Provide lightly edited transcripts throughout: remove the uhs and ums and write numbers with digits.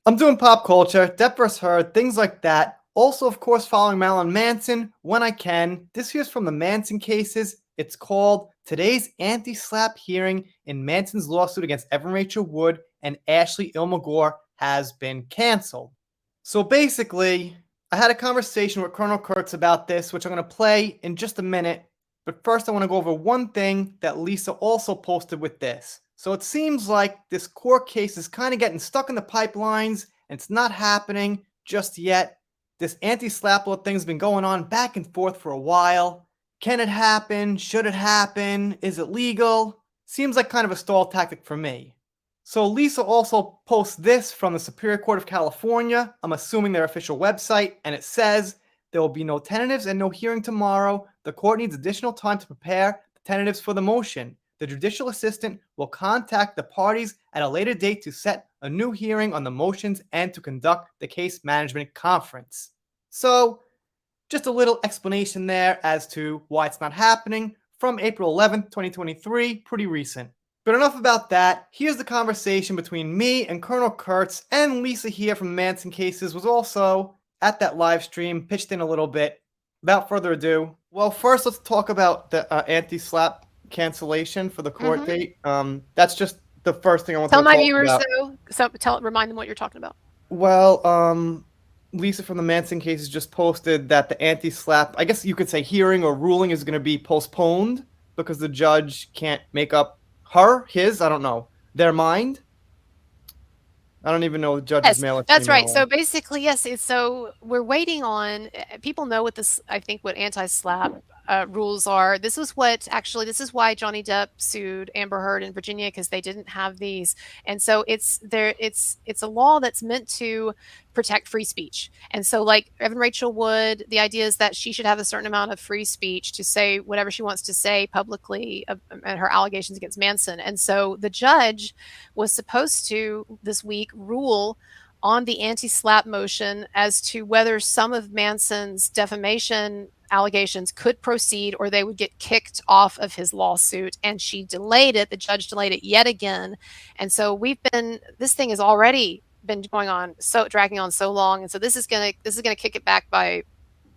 I'm doing pop culture, Depp vs. Heard, things like that. Also, of course, following Marilyn Manson when I can. This here's from the Manson cases. It's called Today's Anti-Slap Hearing in Manson's Lawsuit Against Evan Rachel Wood and Ashley Ilmagore has been canceled. So basically, I had a conversation with Colonel Kurtz about this, which I'm going to play in just a minute. But first, I want to go over one thing that Lisa also posted with this. So it seems like this court case is kind of getting stuck in the pipelines, and it's not happening just yet. This anti-slap law thing's been going on back and forth for a while. Can it happen? Should it happen? Is it legal? Seems like kind of a stall tactic for me. So Lisa also posts this from the Superior Court of California. I'm assuming their official website, and it says there will be no tentatives and no hearing tomorrow. The court needs additional time to prepare the tentatives for the motion. The judicial assistant will contact the parties at a later date to set a new hearing on the motions and to conduct the case management conference. So, just a little explanation there as to why it's not happening from April 11th, 2023, pretty recent. But enough about that. Here's the conversation between me and Colonel Kurtz, and Lisa here from the Manson cases was also at that live stream, pitched in a little bit. Without further ado, well, first let's talk about the anti-slap cancellation for the court date. That's just the first thing I want to Tell my talk viewers about. remind them what you're talking about. Well, Lisa from the Manson cases just posted that the anti-slap, I guess you could say hearing or ruling is going to be postponed because the judge can't make up I don't know, their mind. I don't even know the judge's male or That's right. female. So basically, yes. So we're waiting on people know what this. I think what anti-slap rules are. This is why Johnny Depp sued Amber Heard in Virginia because they didn't have these, and so it's a law that's meant to protect free speech. And so, like Evan Rachel Wood, the idea is that she should have a certain amount of free speech to say whatever she wants to say publicly and her allegations against Manson. And so the judge was supposed to this week rule on the anti-slap motion as to whether some of Manson's defamation allegations could proceed or they would get kicked off of his lawsuit. And she delayed it. The judge delayed it yet again. And so this thing has already been going on, dragging on so long. And so this is gonna kick it back by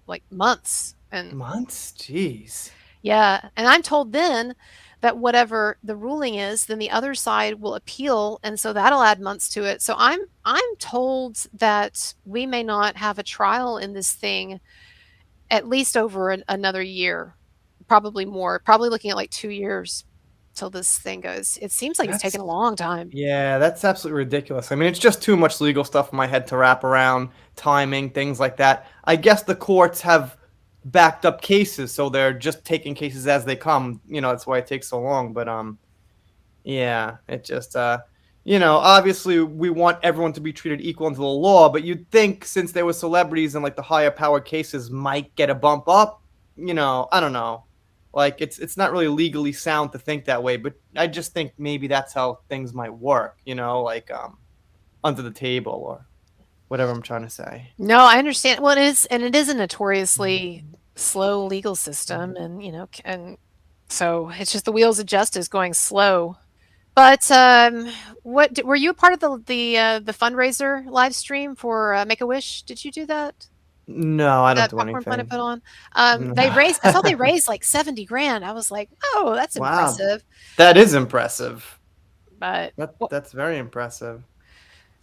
like months. And months? Jeez. Yeah. And I'm told then that whatever the ruling is, then the other side will appeal, and so that'll add months to it. So I'm told that we may not have a trial in this thing at least over another year, probably more, probably looking at like 2 years till this thing goes. It seems like it's taken a long time. Yeah, that's absolutely ridiculous. I mean, it's just too much legal stuff in my head to wrap around, timing, things like that. I guess the courts have backed up cases, so they're just taking cases as they come. That's why it takes so long. But yeah, it just obviously we want everyone to be treated equal under the law, but you'd think since there were celebrities and like the higher power cases might get a bump up. I don't know. Like it's not really legally sound to think that way, but I just think maybe that's how things might work. Like under the table or whatever I'm trying to say. No, I understand. Well, it is a notoriously slow legal system, and so it's just the wheels of justice going slow. But what were you a part of the fundraiser live stream for Make a Wish? Did you do that? No, I don't That do popcorn fund I anything. put on. No. I saw they raised like 70 grand. I was like, oh, that's Wow, impressive. that is impressive. But That's very impressive.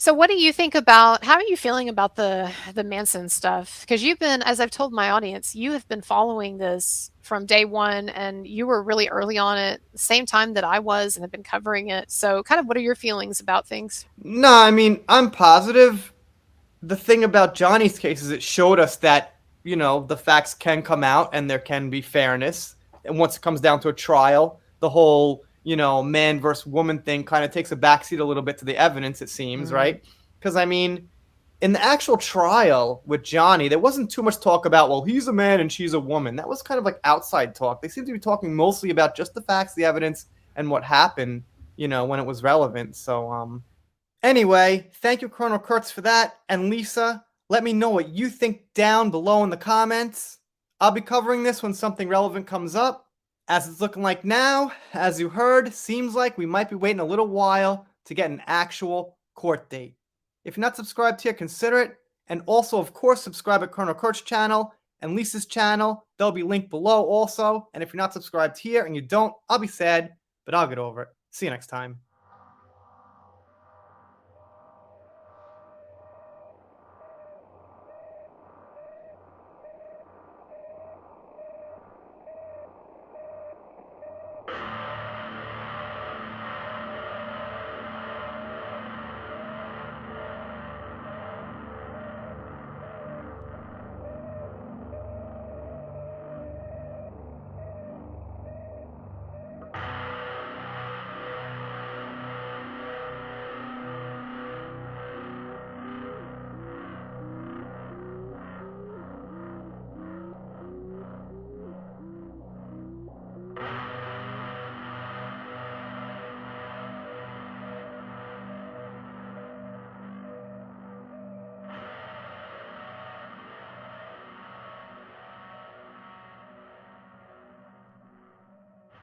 so how are you feeling about the Manson stuff? Because you've been, as I've told my audience, you have been following this from day one, and you were really early on it, same time that I was, and have been covering it. So kind of what are your feelings about things? No, I mean, I'm positive. The thing about Johnny's case is it showed us that, the facts can come out and there can be fairness. And once it comes down to a trial, the whole, man versus woman thing kind of takes a backseat a little bit to the evidence, it seems, right? Because, I mean, in the actual trial with Johnny, there wasn't too much talk about, well, he's a man and she's a woman. That was kind of like outside talk. They seem to be talking mostly about just the facts, the evidence, and what happened, when it was relevant. So, anyway, thank you, Colonel Kurtz, for that. And Lisa, let me know what you think down below in the comments. I'll be covering this when something relevant comes up. As it's looking like now, as you heard, seems like we might be waiting a little while to get an actual court date. If you're not subscribed here, consider it. And also, of course, subscribe at Colonel Kurtz channel and Lisa's channel. They'll be linked below also. And if you're not subscribed here and you don't, I'll be sad, but I'll get over it. See you next time.